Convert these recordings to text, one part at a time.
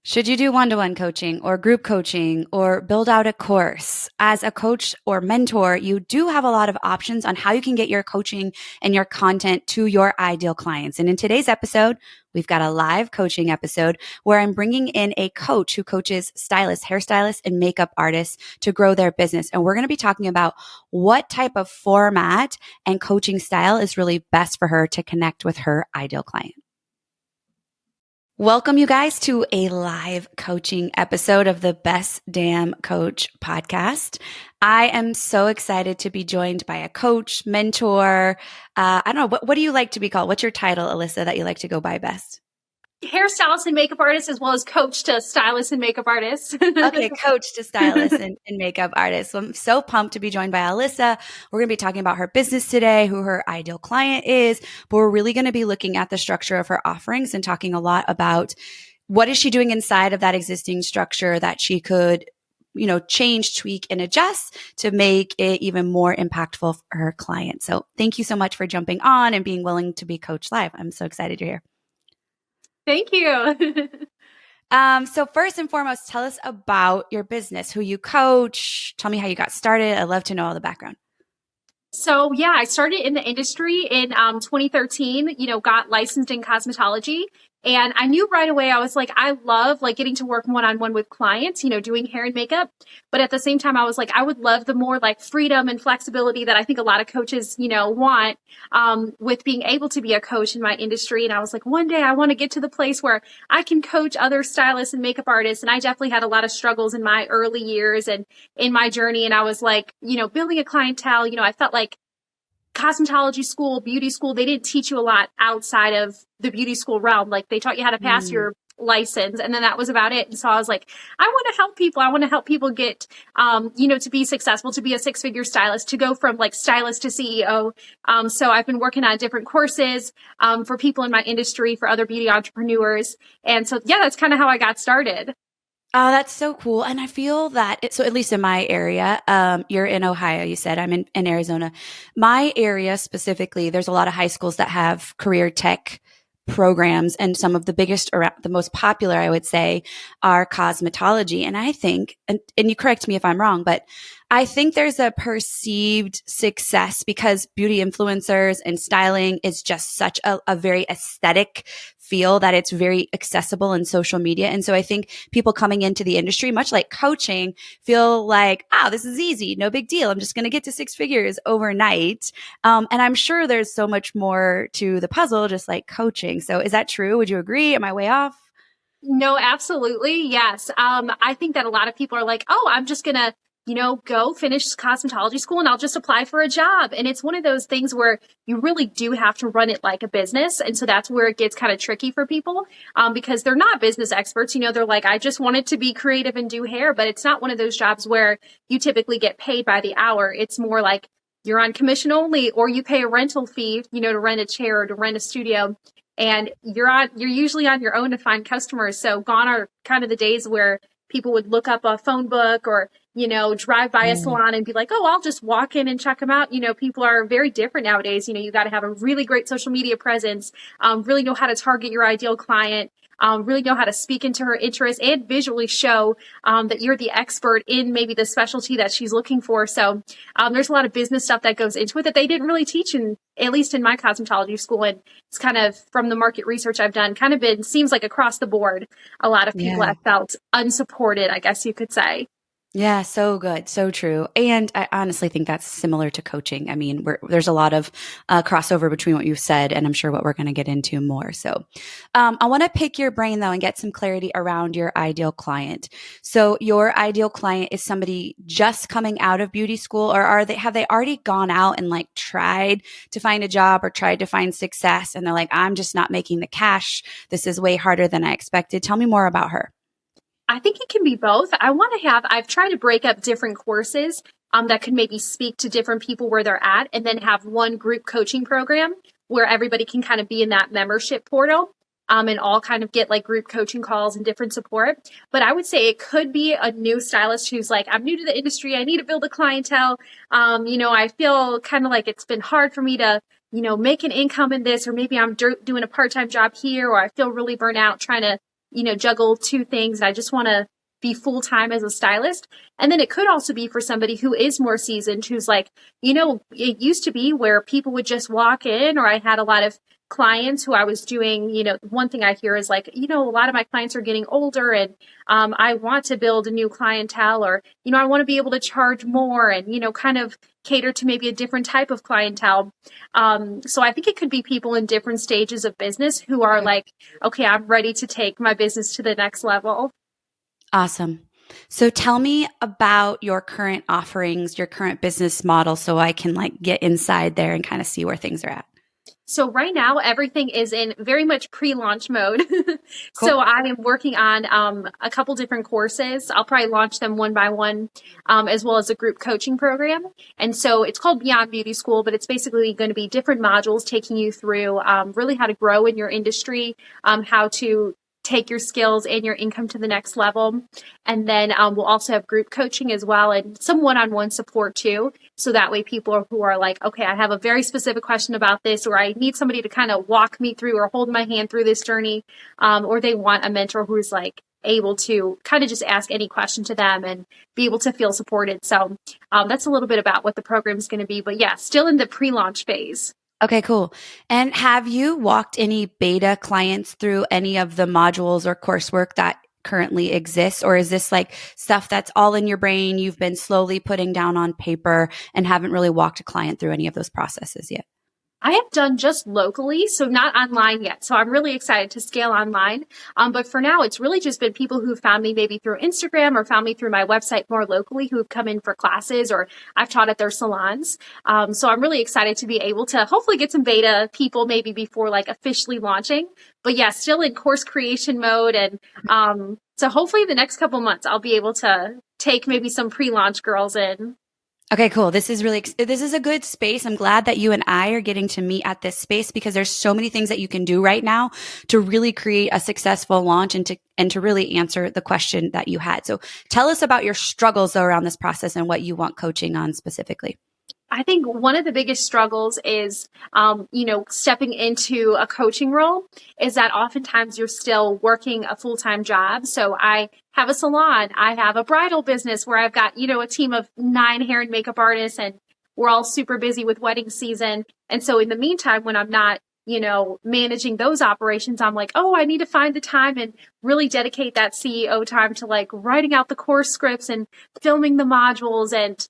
Should you do one-to-one coaching or group coaching or build out a course? As a coach or mentor, you do have a lot of options on how you can get your coaching and your content to your ideal clients. And in today's episode, we've got a live coaching episode where I'm bringing in a coach who coaches stylists, hairstylists, and makeup artists to grow their business. And we're going to be talking about what type of format and coaching style is really best for her to connect with her ideal client. Welcome, you guys, to a live coaching episode of the Best Damn Coach podcast. I am so excited to be joined by a coach, mentor. I don't know, what do you like to be called? What's your title, Alyssa, that you like to go by best? Hairstylist and makeup artist, as well as coach to stylist and makeup artist. Okay, coach to stylist and makeup artist. So I'm so pumped to be joined by Alyssa. We're going to be talking about her business today, who her ideal client is, but we're really going to be looking at the structure of her offerings and talking a lot about what is she doing inside of that existing structure that she could change, tweak, and adjust to make it even more impactful for her client. So thank you so much for jumping on and being willing to be coach live. I'm so excited you're here. Thank you. So first and foremost, tell us about your business, who you coach. Tell me how you got started. I'd love to know all the background. So yeah, I started in the industry in 2013, got licensed in cosmetology. And I knew right away, I was like, I love getting to work one-on-one with clients, doing hair and makeup. But at the same time, I was like, I would love the more freedom and flexibility that I think a lot of coaches, want with being able to be a coach in my industry. And I was like, one day I want to get to the place where I can coach other stylists and makeup artists. And I definitely had a lot of struggles in my early years and in my journey. And I was like, building a clientele, I felt like cosmetology school, beauty school, they didn't teach you a lot outside of the beauty school realm. They taught you how to pass your license, and then that was about it. And so I was like, I want to help people. I want to help people get, to be successful, to be a six-figure stylist, to go from stylist to CEO. So I've been working on different courses, for people in my industry, for other beauty entrepreneurs. And so, yeah, that's kind of how I got started. Oh, that's so cool. And I feel that, so at least in my area, you're in Ohio, you said, I'm in Arizona. My area specifically, there's a lot of high schools that have career tech programs, and some of the biggest or the most popular, I would say, are cosmetology. And I think, and you correct me if I'm wrong, but I think there's a perceived success because beauty influencers and styling is just such a very aesthetic feel that it's very accessible in social media. And so I think people coming into the industry, much like coaching, feel like, this is easy, no big deal. I'm just going to get to six figures overnight. And I'm sure there's so much more to the puzzle, just like coaching. So is that true? Would you agree? Am I way off? No, absolutely. Yes. I think that a lot of people are like, I'm just going to go finish cosmetology school and I'll just apply for a job. And it's one of those things where you really do have to run it like a business. And so that's where it gets kind of tricky for people, because they're not business experts. They're like, I just wanted to be creative and do hair, but it's not one of those jobs where you typically get paid by the hour. It's more like you're on commission only, or you pay a rental fee, to rent a chair or to rent a studio. And you're usually on your own to find customers. So gone are kind of the days where people would look up a phone book or, drive by a salon and be like, I'll just walk in and check them out. People are very different nowadays. You got to have a really great social media presence, really know how to target your ideal client, really know how to speak into her interests and visually show that you're the expert in maybe the specialty that she's looking for. So there's a lot of business stuff that goes into it that they didn't really teach at least in my cosmetology school. And it's kind of, from the market research I've done, seems like across the board, a lot of people have felt unsupported, I guess you could say. Yeah, so good. So true. And I honestly think that's similar to coaching. I mean, there's a lot of crossover between what you've said and I'm sure what we're going to get into more. So I want to pick your brain though and get some clarity around your ideal client. So your ideal client is somebody just coming out of beauty school, or have they already gone out and tried to find a job or tried to find success and they're like, I'm just not making the cash. This is way harder than I expected. Tell me more about her. I think it can be both. I've tried to break up different courses that could maybe speak to different people where they're at, and then have one group coaching program where everybody can kind of be in that membership portal and all kind of get group coaching calls and different support. But I would say it could be a new stylist who's like, I'm new to the industry. I need to build a clientele. I feel kind of like it's been hard for me to, make an income in this, or maybe I'm doing a part-time job here, or I feel really burnt out trying to juggle two things. I just want to be full time as a stylist. And then it could also be for somebody who is more seasoned, who's like, it used to be where people would just walk in, or I had a lot of clients who I was doing, one thing I hear is like, a lot of my clients are getting older and I want to build a new clientele, or, I want to be able to charge more and, kind of cater to maybe a different type of clientele. So I think it could be people in different stages of business who are like, okay, I'm ready to take my business to the next level. Awesome. So tell me about your current offerings, your current business model, so I can like get inside there and kind of see where things are at. So right now, everything is in very much pre-launch mode. Cool. So I am working on a couple different courses. I'll probably launch them one by one, as well as a group coaching program. And so it's called Beyond Beauty School, but it's basically going to be different modules taking you through really how to grow in your industry, how to take your skills and your income to the next level. And then we'll also have group coaching as well, and some one-on-one support too. So that way people who are like, okay, I have a very specific question about this, or I need somebody to kind of walk me through or hold my hand through this journey, or they want a mentor who's like able to kind of just ask any question to them and be able to feel supported. So that's a little bit about what the program is going to be. But yeah, still in the pre-launch phase. Okay, cool. And have you walked any beta clients through any of the modules or coursework that currently exists? Or is this like stuff that's all in your brain, you've been slowly putting down on paper and haven't really walked a client through any of those processes yet? I have done just locally, so not online yet. So I'm really excited to scale online. But for now, it's really just been people who found me maybe through Instagram or found me through my website more locally, who have come in for classes, or I've taught at their salons. So I'm really excited to be able to hopefully get some beta people maybe before like officially launching. But yeah, still in course creation mode. And so hopefully the next couple months, I'll be able to take maybe some pre-launch girls in. Okay, cool. This is a good space. I'm glad that you and I are getting to meet at this space, because there's so many things that you can do right now to really create a successful launch and to really answer the question that you had. So tell us about your struggles around this process and what you want coaching on specifically. I think one of the biggest struggles is, stepping into a coaching role is that oftentimes you're still working a full-time job. So I have a salon, I have a bridal business where I've got, a team of 9 hair and makeup artists, and we're all super busy with wedding season. And so in the meantime, when I'm not, managing those operations, I'm like, oh, I need to find the time and really dedicate that CEO time to like writing out the course scripts and filming the modules and,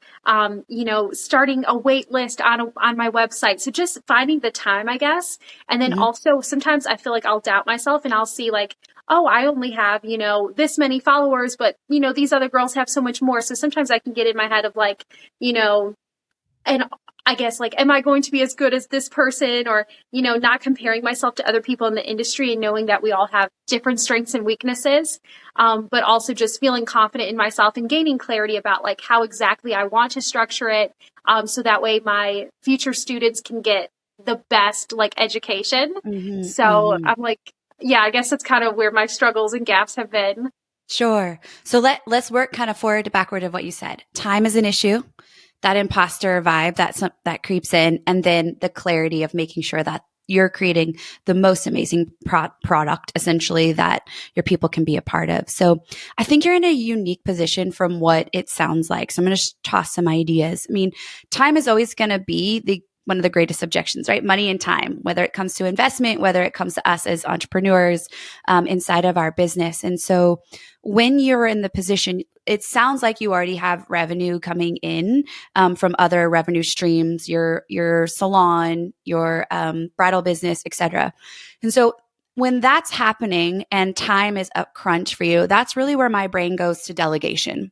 starting a wait list on my website. So just finding the time, I guess. And then also sometimes I feel like I'll doubt myself and I'll see like, oh, I only have, this many followers, but, these other girls have so much more. So sometimes I can get in my head of like, and I guess like, am I going to be as good as this person? Or, not comparing myself to other people in the industry and knowing that we all have different strengths and weaknesses. But also just feeling confident in myself and gaining clarity about like how exactly I want to structure it. So that way my future students can get the best like education. I'm like, yeah, I guess that's kind of where my struggles and gaps have been. Sure. So let's work kind of forward to backward of what you said. Time is an issue. That imposter vibe that creeps in, and then the clarity of making sure that you're creating the most amazing product, essentially, that your people can be a part of. So I think you're in a unique position from what it sounds like. So I'm going to toss some ideas. I mean, time is always going to be one of the greatest objections, right? Money and time, whether it comes to investment, whether it comes to us as entrepreneurs inside of our business. And so when you're in the position, it sounds like you already have revenue coming in from other revenue streams, your salon, your bridal business, etc. And so when that's happening and time is a crunch for you, that's really where my brain goes to delegation.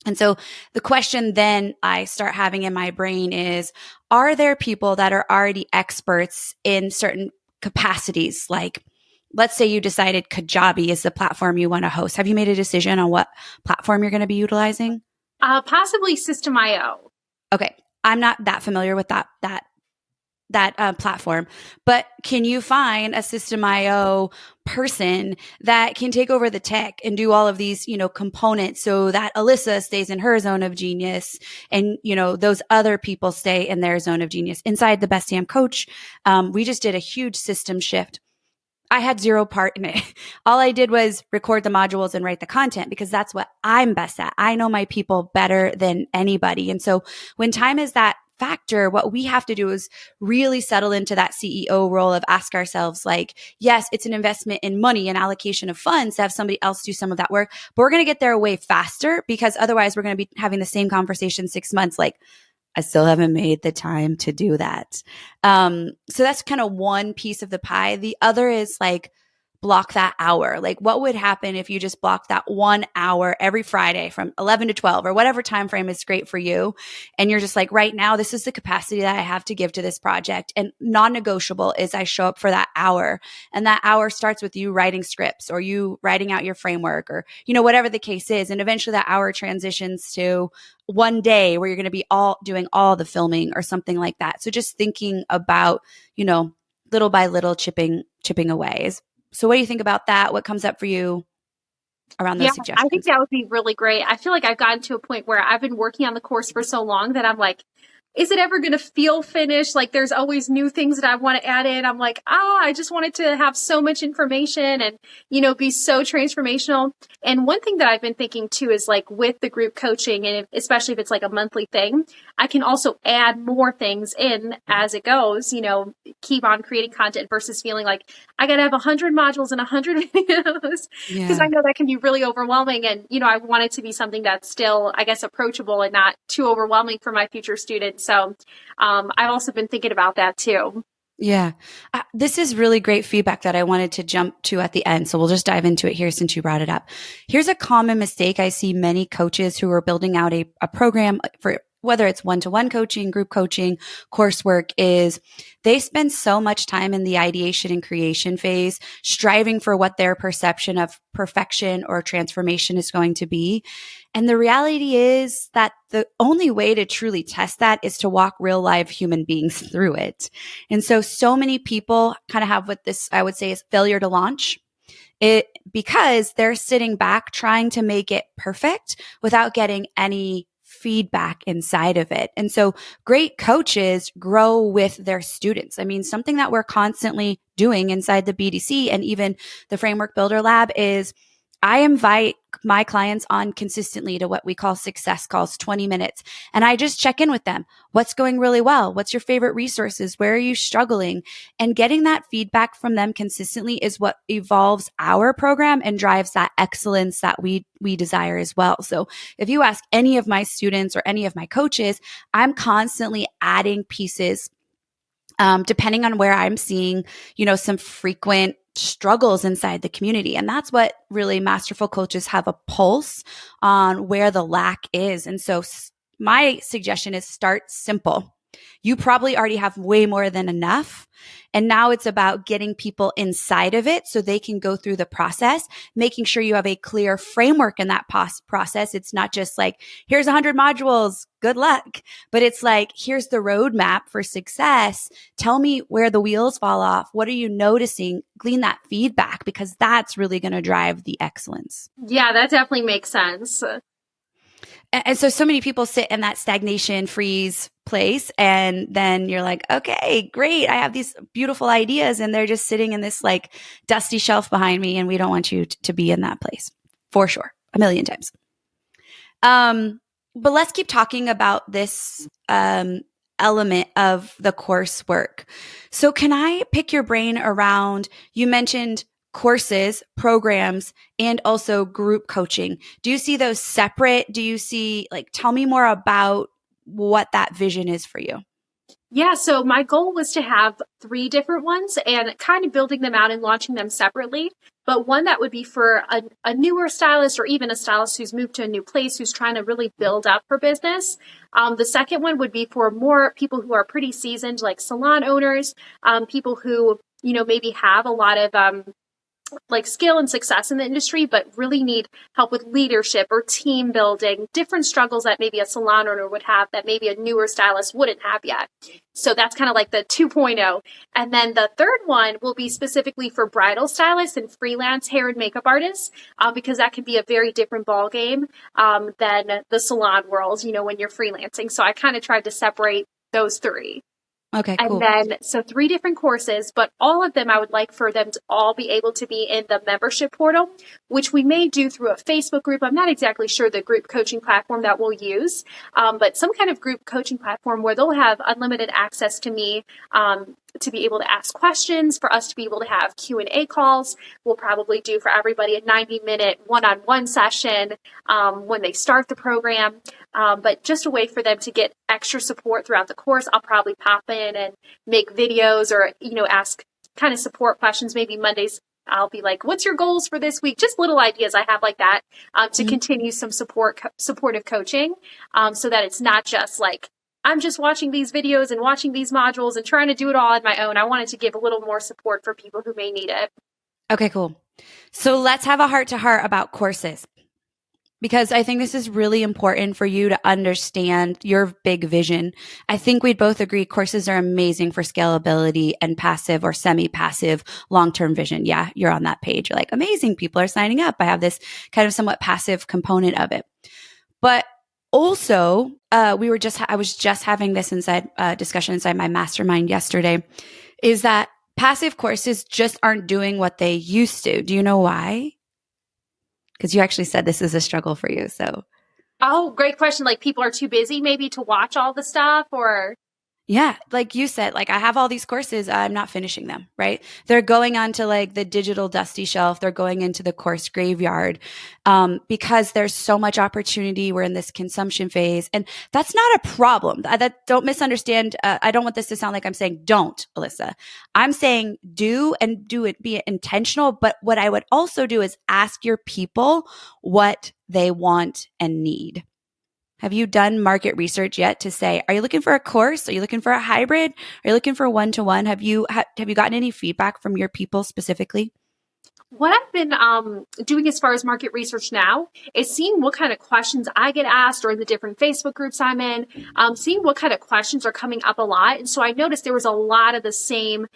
And so the question then I start having in my brain is, are there people that are already experts in certain capacities? Like, let's say you decided Kajabi is the platform you want to host. Have you made a decision on what platform you're going to be utilizing? Possibly System.io. Okay. I'm not that familiar with that platform, but can you find a System.io person that can take over the tech and do all of these, components so that Alyssa stays in her zone of genius and, those other people stay in their zone of genius? Inside the Best Damn Coach, we just did a huge system shift. I had zero part in it. All I did was record the modules and write the content because that's what I'm best at. I know my people better than anybody. And so when time is that factor, what we have to do is really settle into that CEO role of ask ourselves, like, yes, it's an investment in money and allocation of funds to have somebody else do some of that work, but we're going to get there way faster because otherwise we're going to be having the same conversation 6 months. Like, I still haven't made the time to do that. So that's kind of one piece of the pie. The other is like block that hour. Like what would happen if you just block that 1 hour every Friday from 11 to 12 or whatever time frame is great for you. And you're just like, right now, this is the capacity that I have to give to this project. And non-negotiable is I show up for that hour. And that hour starts with you writing scripts or you writing out your framework or, whatever the case is. And eventually that hour transitions to one day where you're going to be all doing all the filming or something like that. So just thinking about, little by little chipping away. So what do you think about that? What comes up for you around Yeah, those I think suggestions? that would be really great. I feel like I've gotten to a point where I've been working on the course for so long that I'm like, is it ever going to feel finished? Like there's always new things that I want to add in. I'm like, I just want it to have so much information and, be so transformational. And one thing that I've been thinking too is like with the group coaching, and especially if it's like a monthly thing, I can also add more things in as it goes, keep on creating content versus feeling like I got to have 100 modules and 100 videos because I Yeah. know that can be really overwhelming. And, I want it to be something that's still, I guess, approachable and not too overwhelming for my future students. So I've also been thinking about that too. Yeah. This is really great feedback that I wanted to jump to at the end. So we'll just dive into it here since you brought it up. Here's a common mistake I see many coaches who are building out a program for whether it's one-to-one coaching, group coaching, coursework is they spend so much time in the ideation and creation phase, striving for what their perception of perfection or transformation is going to be. And the reality is that the only way to truly test that is to walk real live human beings through it. And so many people kind of have what this, I would say, is failure to launch it because they're sitting back trying to make it perfect without getting any feedback inside of it. And so great coaches grow with their students. I mean, something that we're constantly doing inside the BDC and even the Framework Builder Lab is I invite my clients on consistently to what we call success calls, 20 minutes. And I just check in with them. What's going really well? What's your favorite resources? Where are you struggling? And getting that feedback from them consistently is what evolves our program and drives that excellence that we desire as well. So if you ask any of my students or any of my coaches, I'm constantly adding pieces depending on where I'm seeing, some frequent struggles inside the community. And that's what really masterful coaches have a pulse on where the lack is. And so my suggestion is start simple. You probably already have way more than enough. And now it's about getting people inside of it so they can go through the process, making sure you have a clear framework in that process. It's not just like, here's 100 modules, good luck, but it's like, here's the roadmap for success. Tell me where the wheels fall off. What are you noticing? Glean that feedback because that's really going to drive the excellence. Yeah, that definitely makes sense. And so many people sit in that stagnation freeze place. And then you're like, okay, great. I have these beautiful ideas and they're just sitting in this like dusty shelf behind me. And we don't want you to be in that place for sure. A million times. But let's keep talking about this, element of the coursework. So can I pick your brain around, you mentioned courses, programs, and also group coaching. Do you see those separate? Do you see, tell me more about what that vision is for you? Yeah, so my goal was to have 3 different ones and kind of building them out and launching them separately. But one that would be for a newer stylist or even a stylist who's moved to a new place, who's trying to really build up her business. The second one would be for more people who are pretty seasoned, like salon owners, people who, maybe have a lot of skill and success in the industry, but really need help with leadership or team building, different struggles that maybe a salon owner would have that maybe a newer stylist wouldn't have yet. So that's kind of like the 2.0. And then the third one will be specifically for bridal stylists and freelance hair and makeup artists, because that can be a very different ball game than the salon world, when you're freelancing. So I kind of tried to separate those 3. Okay, And cool. then, so 3 different courses, but all of them I would like for them to all be able to be in the membership portal, which we may do through a Facebook group. I'm not exactly sure the group coaching platform that we'll use, but some kind of group coaching platform where they'll have unlimited access to me, to be able to ask questions, for us to be able to have Q&A calls. We'll probably do for everybody a 90-minute one-on-one session when they start the program. But just a way for them to get extra support throughout the course. I'll probably pop in and make videos or, ask kind of support questions. Maybe Mondays I'll be like, what's your goals for this week? Just little ideas I have like that, to continue some supportive coaching, so that it's not just like, I'm just watching these videos and watching these modules and trying to do it all on my own. I wanted to give a little more support for people who may need it. Okay, cool. So let's have a heart to heart about courses, because I think this is really important for you to understand your big vision. I think we'd both agree courses are amazing for scalability and passive or semi-passive long-term vision. Yeah, you're on that page. You're like, amazing, people are signing up. I have this kind of somewhat passive component of it. But also, I was just having this discussion inside my mastermind yesterday, is that passive courses just aren't doing what they used to. Do you know why? Because you actually said this is a struggle for you. So, Oh, great question. Like, people are too busy maybe to watch all the stuff, or yeah, like you said, like I have all these courses, I'm not finishing them, right? They're going onto like the digital dusty shelf. They're going into the course graveyard, because there's so much opportunity. We're in this consumption phase, and that's not a problem. Don't misunderstand. I don't want this to sound like I'm saying don't, Alyssa. I'm saying do, and do it, be intentional. But what I would also do is ask your people what they want and need. Have you done market research yet to say, are you looking for a course? Are you looking for a hybrid? Are you looking for one-to-one? Have you gotten any feedback from your people specifically? what I've been doing as far as market research now is seeing what kind of questions I get asked, or in the different Facebook groups I'm in, seeing what kind of questions are coming up a lot. And so I noticed there was a lot of the same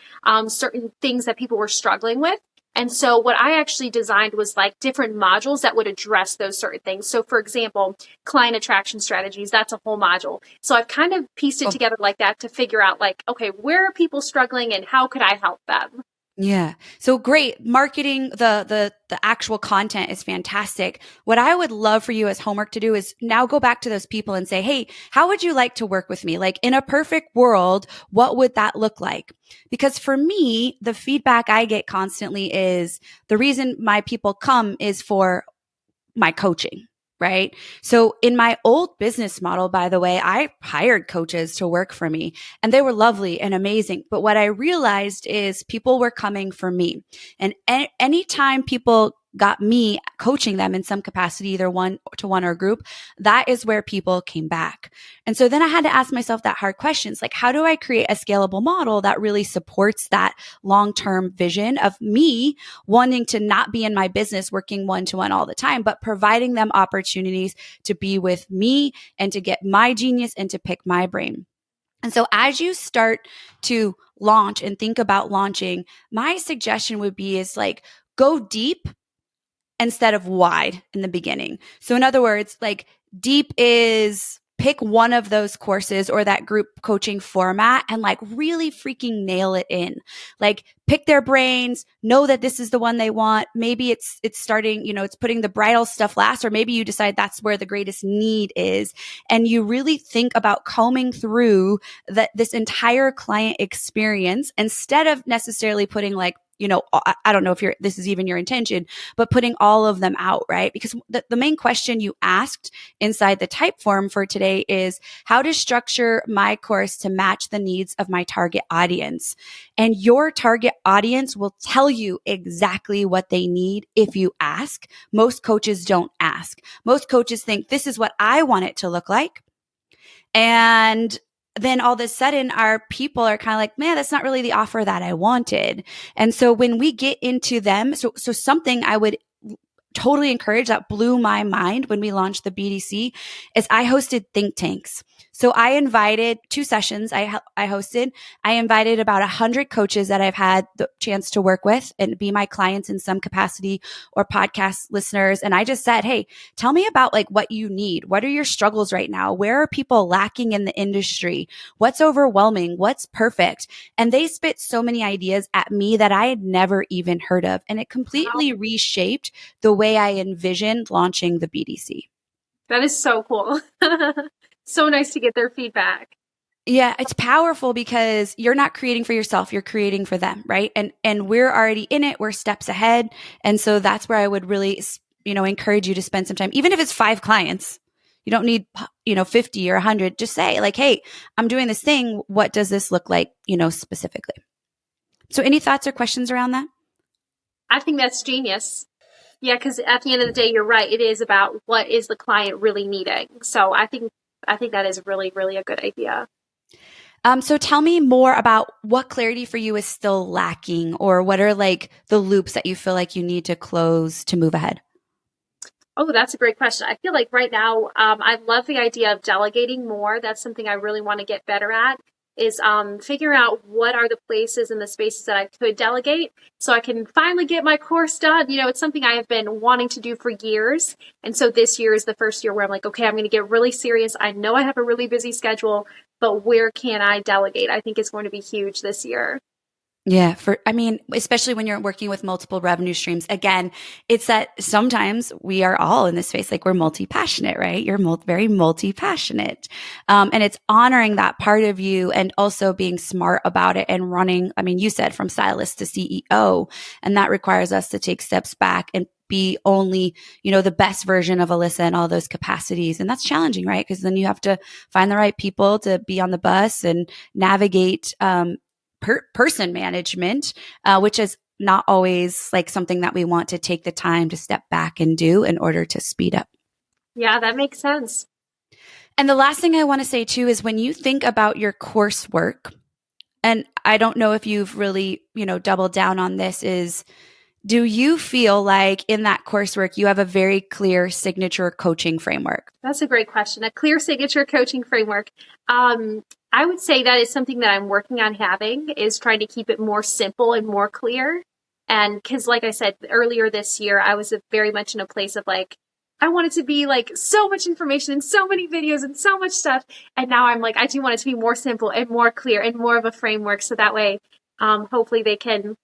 certain things that people were struggling with. And so what I actually designed was like different modules that would address those certain things. So for example, client attraction strategies, that's a whole module. So I've kind of pieced it together like that to figure out like, okay, where are people struggling and how could I help them? Yeah. So great. Marketing the actual content is fantastic. What I would love for you as homework to do is now go back to those people and say, hey, how would you like to work with me? Like in a perfect world, what would that look like? Because for me, the feedback I get constantly is the reason my people come is for my coaching. Right. So in my old business model, by the way, I hired coaches to work for me, and they were lovely and amazing. But what I realized is people were coming for me. And anytime people got me coaching them in some capacity, either one to one or a group, that is where people came back. And so then I had to ask myself that hard questions, like, how do I create a scalable model that really supports that long-term vision of me wanting to not be in my business working one-to-one all the time, but providing them opportunities to be with me and to get my genius and to pick my brain. And so as you start to launch and think about launching, my suggestion would be is like, go deep instead of wide in the beginning. So in other words, like deep is pick one of those courses or that group coaching format and like really freaking nail it in. Like pick their brains, know that this is the one they want. Maybe it's starting, it's putting the bridal stuff last, or maybe you decide that's where the greatest need is. And you really think about combing through this entire client experience instead of necessarily putting like, I don't know if this is even your intention, but putting all of them out, right? Because the main question you asked inside the type form for today is how to structure my course to match the needs of my target audience. And your target audience will tell you exactly what they need if you ask. Most coaches don't ask. Most coaches think this is what I want it to look like. And then all of a sudden our people are kind of like, man, that's not really the offer that I wanted. And so when we get into them, so something I would totally encourage that blew my mind when we launched the BDC is I hosted think tanks. So I invited 2 sessions I hosted. I invited about 100 coaches that I've had the chance to work with and be my clients in some capacity or podcast listeners. And I just said, hey, tell me about like what you need. What are your struggles right now? Where are people lacking in the industry? What's overwhelming? What's perfect? And they spit so many ideas at me that I had never even heard of. And it completely reshaped the way I envisioned launching the BDC. That is so cool. So nice to get their feedback. Yeah, it's powerful because you're not creating for yourself, you're creating for them, right? And we're already in it, we're steps ahead. And so that's where I would really, encourage you to spend some time, even if it's 5 clients. You don't need, 50 or 100. Just say like, "Hey, I'm doing this thing. What does this look like, specifically?" So any thoughts or questions around that? I think that's genius. Yeah, because at the end of the day, you're right. It is about what is the client really needing. So I think that is really, really a good idea. So tell me more about what clarity for you is still lacking, or what are like the loops that you feel like you need to close to move ahead? Oh, that's a great question. I feel like right now, I love the idea of delegating more. That's something I really want to get better at, is figuring out what are the places and the spaces that I could delegate so I can finally get my course done. It's something I have been wanting to do for years. And so this year is the first year where I'm like, okay, I'm going to get really serious. I know I have a really busy schedule, but where can I delegate? I think it's going to be huge this year. Yeah, especially when you're working with multiple revenue streams. Again, it's that sometimes we are all in this space, like we're multi-passionate, right? You're very multi-passionate. And it's honoring that part of you and also being smart about it and running. You said from stylist to CEO, and that requires us to take steps back and be only, the best version of Alyssa in all those capacities. And that's challenging, right? Because then you have to find the right people to be on the bus and navigate, person management, which is not always like something that we want to take the time to step back and do in order to speed up. Yeah, that makes sense. And the last thing I want to say too is when you think about your coursework, and I don't know if you've really, doubled down on this, is do you feel like in that coursework you have a very clear signature coaching framework? That's a great question. A clear signature coaching framework. I would say that is something that I'm working on having, is trying to keep it more simple and more clear. And because, like I said earlier this year, I was very much in a place of like, I want it to be like so much information and so many videos and so much stuff. And now I'm like, I do want it to be more simple and more clear and more of a framework. So that way, hopefully they can,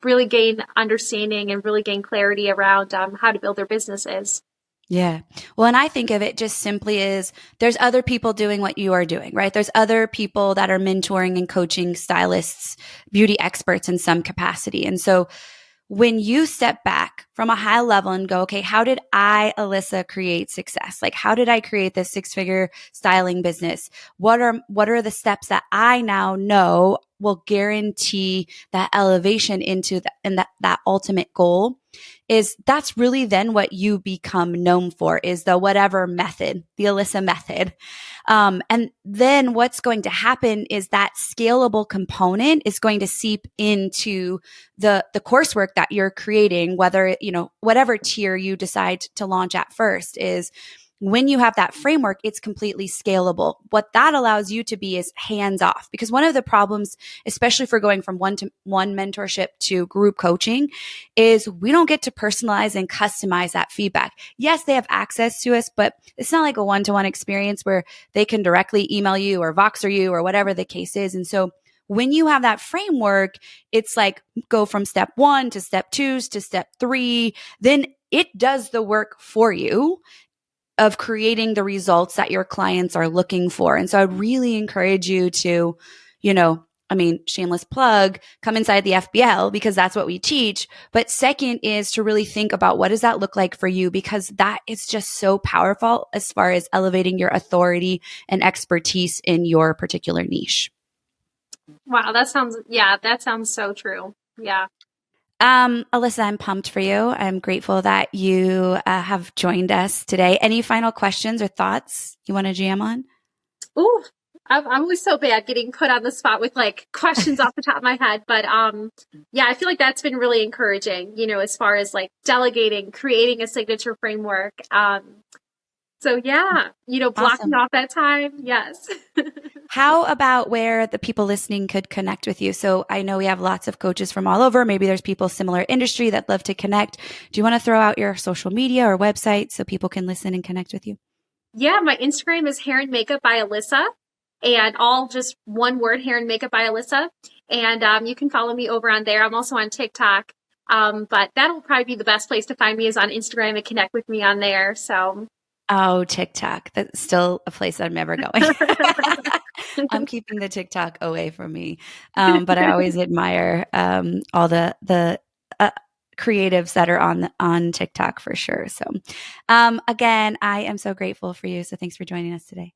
really gain understanding and really gain clarity around how to build their businesses. Yeah. Well, and I think of it just simply as there's other people doing what you are doing, right? There's other people that are mentoring and coaching stylists, beauty experts in some capacity. And so when you step back from a high level and go, okay, how did I, Alyssa, create success? Like, how did I create this 6-figure styling business? What are the steps that I now know will guarantee that elevation into that ultimate goal? That's really then what you become known for, is the whatever method, the Alyssa method. And then what's going to happen is that scalable component is going to seep into the coursework that you're creating, whether, whatever tier you decide to launch at first. Is when you have that framework, it's completely scalable. What that allows you to be is hands off, because one of the problems, especially for going from one mentorship to group coaching, is we don't get to personalize and customize that feedback. Yes, they have access to us, but it's not like a one-to-one experience where they can directly email you or Voxer you or whatever the case is. And so when you have that framework, it's like go from step 1 to step 2 to step 3, then it does the work for you of creating the results that your clients are looking for. And so I really encourage you to, shameless plug, come inside the FBL, because that's what we teach. But second is to really think about what does that look like for you, because that is just so powerful as far as elevating your authority and expertise in your particular niche. Wow, that sounds so true. Yeah. Alyssa, I'm pumped for you. I'm grateful that you have joined us today. Any final questions or thoughts you want to jam on? Ooh, I'm always so bad getting put on the spot with like questions off the top of my head. But yeah, I feel like that's been really encouraging, as far as like delegating, creating a signature framework. So yeah, blocking Awesome. off that time. Yes. How about where the people listening could connect with you? So I know we have lots of coaches from all over. Maybe there's people similar industry that love to connect. Do you want to throw out your social media or website so people can listen and connect with you? Yeah, my Instagram is Hair and Makeup by Alyssa, and all just one word, Hair and Makeup by Alyssa. And you can follow me over on there. I'm also on TikTok. But that'll probably be the best place to find me is on Instagram and connect with me on there. So Oh, TikTok. That's still a place I'm never going. I'm keeping the TikTok away from me. But I always admire all the creatives that are on TikTok for sure. So again, I am so grateful for you. So thanks for joining us today.